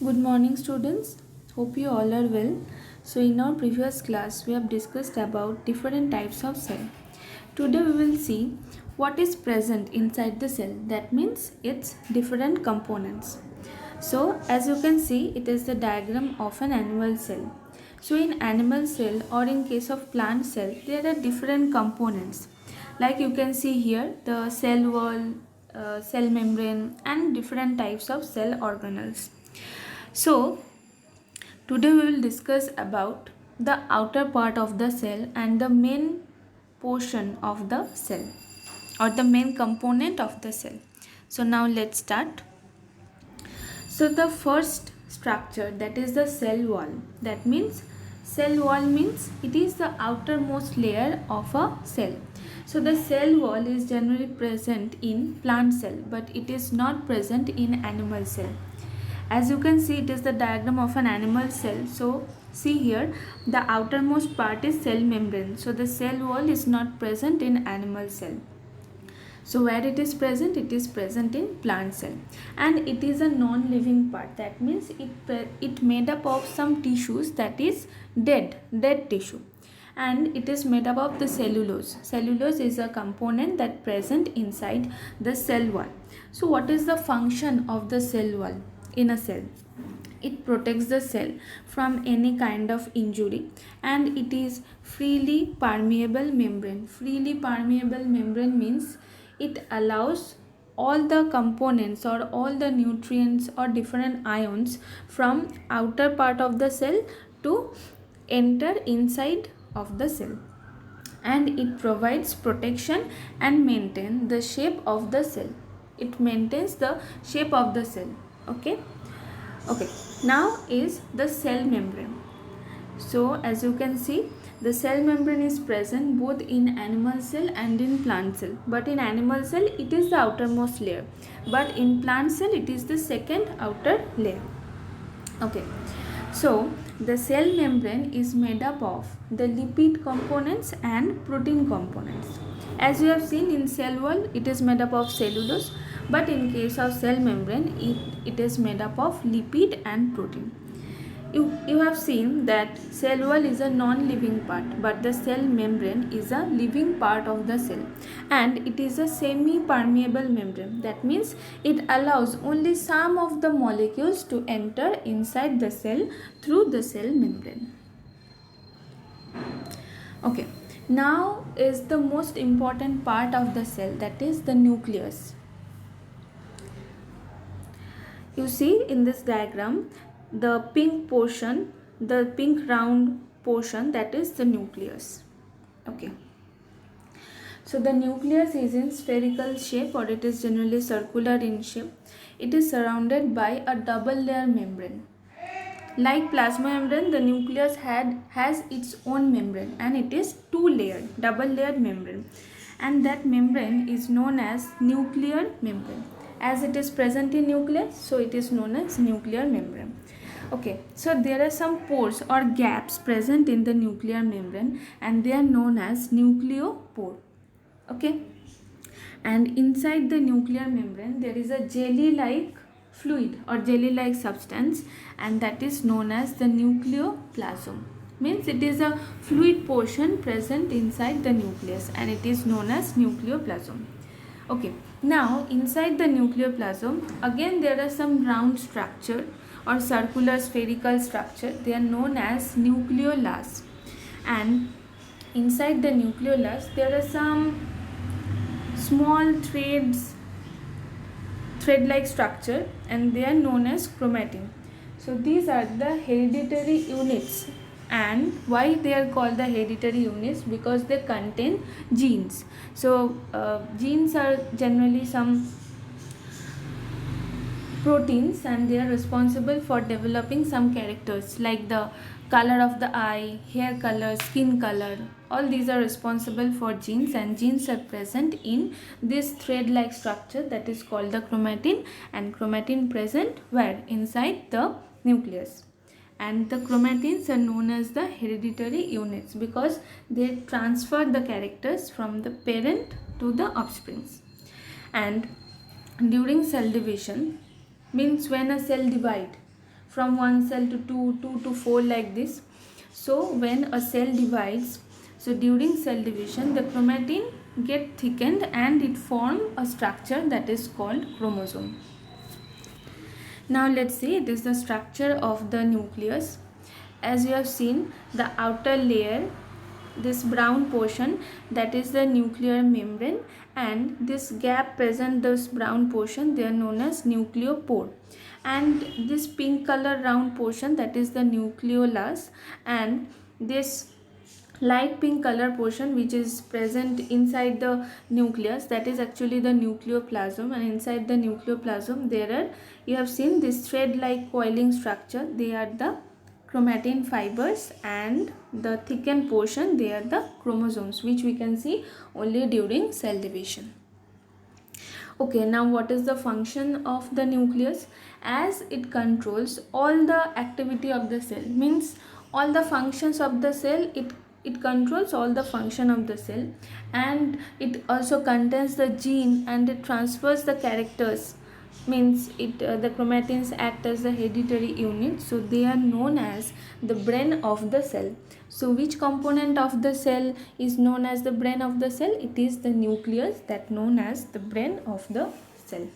Good morning, students. Hope you all are well. So, in our previous class, we have discussed about different types of cell. Today, we will see what is present inside the cell. That means its different components. So, as you can see, it is the diagram of an animal cell. So, in animal cell or in case of plant cell, there are different components. Like you can see here, the cell wall, cell membrane, and different types of cell organelles. So, today we will discuss about the outer part of the cell and the main portion of the cell or the main component of the cell. So, now let's start. So, the first structure, that is the cell wall. That means cell wall means it is the outermost layer of a cell. So, the cell wall is generally present in plant cell, but it is not present in animal cell. As you can see, it is the diagram of an animal cell. So see here, the outermost part is cell membrane. So the cell wall is not present in animal cell. So where it is present in plant cell, and it is a non-living part. That means it made up of some tissues, that is dead tissue, and it is made up of the cellulose. Cellulose is a component that present inside the cell wall. So what is the function of the cell wall in a cell? It protects the cell from any kind of injury, and it is freely permeable membrane. Freely permeable membrane means it allows all the components or all the nutrients or different ions from outer part of the cell to enter inside of the cell, and it provides protection and maintain the shape of the cell. It maintains the shape of the cell. Okay, now is the cell membrane. So as you can see, the cell membrane is present both in animal cell and in plant cell. But in animal cell, it is the outermost layer. But in plant cell, it is the second outer layer. Okay, so the cell membrane is made up of the lipid components and protein components. As you have seen, in cell wall, it is made up of cellulose, but in case of cell membrane, it is made up of lipid and protein. You have seen that cell wall is a non-living part, but the cell membrane is a living part of the cell, and it is a semi-permeable membrane. That means it allows only some of the molecules to enter inside the cell through the cell membrane. Okay, now is the most important part of the cell, that is the nucleus. You see in this diagram, the pink portion, the pink round portion, that is the nucleus. Okay, so the nucleus is in spherical shape, or it is generally circular in shape. It is surrounded by a double layer membrane. Like plasma membrane, the nucleus has its own membrane, and it is two layered, double layered membrane, and that membrane is known as nuclear membrane. As it is present in nucleus, so it is known as nuclear membrane. Okay, so there are some pores or gaps present in the nuclear membrane, and they are known as nucleopore. Okay, and inside the nuclear membrane there is a jelly-like fluid or jelly-like substance, and that is known as the nucleoplasm. Means it is a fluid portion present inside the nucleus, and it is known as nucleoplasm. Okay, now inside the nucleoplasm again there are some round structure or circular spherical structure. They are known as nucleolus, and inside the nucleolus there are some small thread-like structure, and they are known as chromatin. So these are the hereditary units. And why they are called the hereditary units? Because they contain genes. So genes are generally some proteins, and they are responsible for developing some characters like the color of the eye, hair color, skin color. All these are responsible for genes, and genes are present in this thread-like structure that is called the chromatin, and chromatin present where? Inside the nucleus. And the chromatins are known as the hereditary units because they transfer the characters from the parent to the offsprings. And during cell division, means when a cell divide from one cell to two, two to four, like this. So when a cell divides, so during cell division the chromatin get thickened and it form a structure that is called chromosome. Now let's see, it is the structure of the nucleus. As you have seen, the outer layer, this brown portion, that is the nuclear membrane, and this gap present, this brown portion, they are known as nucleopore, and this pink color round portion, that is the nucleolus, and this light pink color portion which is present inside the nucleus, that is actually the nucleoplasm, and inside the nucleoplasm there are, you have seen this thread like coiling structure, they are the chromatin fibers, and the thickened portion, they are the chromosomes, which we can see only during cell division. Okay, now what is the function of the nucleus? As it controls all the activity of the cell, means all the functions of the cell, it controls all the function of the cell, and it also contains the gene, and it transfers the characters, means it the chromatins act as the hereditary unit, so they are known as the brain of the cell. So which component of the cell is known as the brain of the cell? It is the nucleus, that known as the brain of the cell.